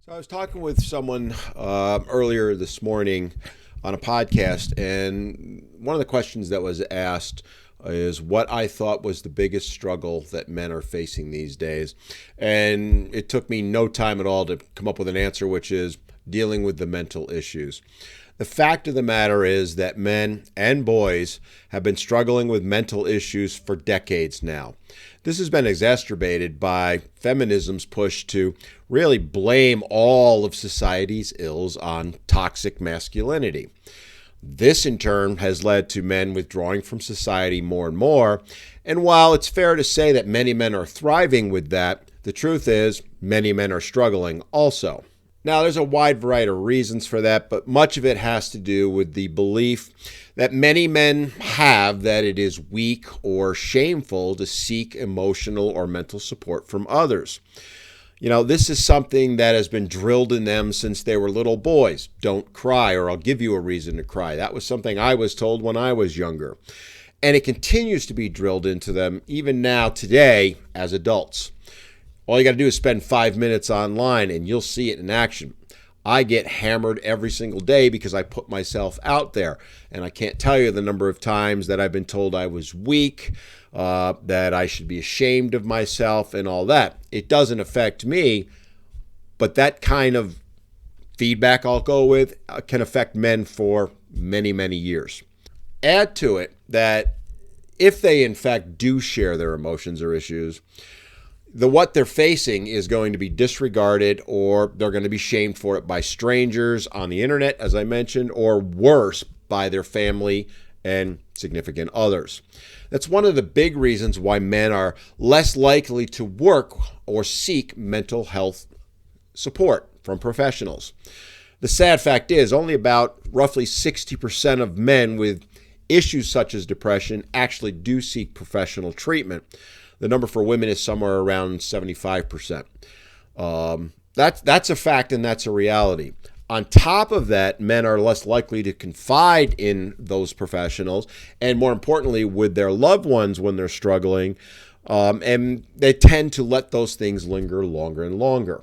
So I was talking with someone earlier this morning on a podcast, and one of the questions that was asked is what I thought was the biggest struggle that men are facing these days. And it took me no time at all to come up with an answer, which is dealing with the mental issues. The fact of the matter is that men and boys have been struggling with mental issues for decades now. This has been exacerbated by feminism's push to really blame all of society's ills on toxic masculinity. This, in turn, has led to men withdrawing from society more and more. And while it's fair to say that many men are thriving with that, the truth is many men are struggling also. Now, there's a wide variety of reasons for that, but much of it has to do with the belief that many men have that it is weak or shameful to seek emotional or mental support from others. You know, this is something that has been drilled in them since they were little boys. Don't cry, or I'll give you a reason to cry. That was something I was told when I was younger. And it continues to be drilled into them even now, today, as adults. All you got to do is spend 5 minutes online and you'll see it in action. I get hammered every single day because I put myself out there. And I can't tell you the number of times that I've been told I was weak, that I should be ashamed of myself and all that. It doesn't affect me, but that kind of feedback I'll go with can affect men for many, many years. Add to it that if they in fact do share their emotions or issues, what they're facing is going to be disregarded, or they're going to be shamed for it by strangers on the internet, as I mentioned, or worse, by their family and significant others. That's one of the big reasons why men are less likely to work or seek mental health support from professionals. The sad fact is only about roughly 60% of men with issues such as depression actually do seek professional treatment. The number for women is somewhere around 75%. That's a fact, and that's a reality. On top of that, men are less likely to confide in those professionals, and more importantly, with their loved ones when they're struggling, and they tend to let those things linger longer and longer.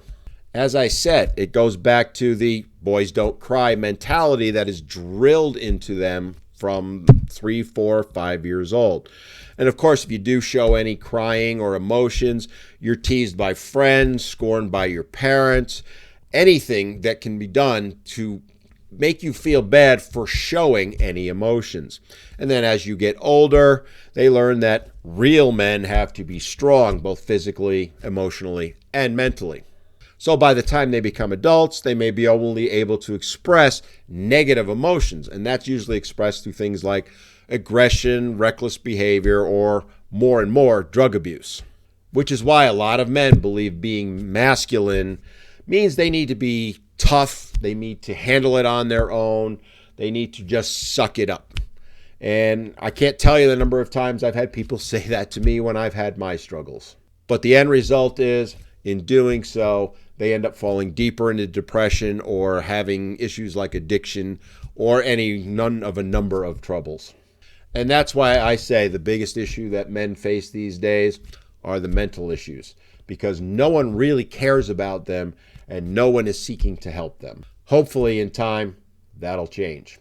As I said, it goes back to the boys don't cry mentality that is drilled into them from 3, 4, 5 years old. And of course, if you do show any crying or emotions, you're teased by friends, scorned by your parents, anything that can be done to make you feel bad for showing any emotions. And then as you get older, they learn that real men have to be strong, both physically, emotionally, and mentally. So by the time they become adults, they may be only able to express negative emotions. And that's usually expressed through things like aggression, reckless behavior, or more and more drug abuse. Which is why a lot of men believe being masculine means they need to be tough, they need to handle it on their own, they need to just suck it up. And I can't tell you the number of times I've had people say that to me when I've had my struggles. But the end result is, in doing so, they end up falling deeper into depression or having issues like addiction or none of a number of troubles. And that's why I say the biggest issue that men face these days are the mental issues, because no one really cares about them and no one is seeking to help them. Hopefully in time, that'll change.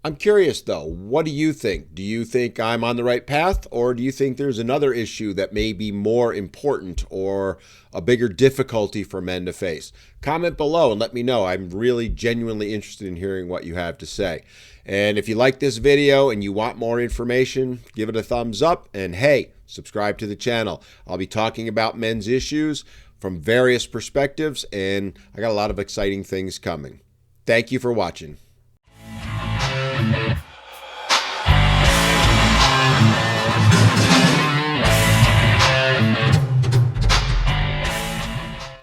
I'm curious though, what do you think? Do you think I'm on the right path, or do you think there's another issue that may be more important or a bigger difficulty for men to face? Comment below and let me know. I'm really genuinely interested in hearing what you have to say. And if you like this video and you want more information, give it a thumbs up, and hey, subscribe to the channel. I'll be talking about men's issues from various perspectives, and I got a lot of exciting things coming. Thank you for watching.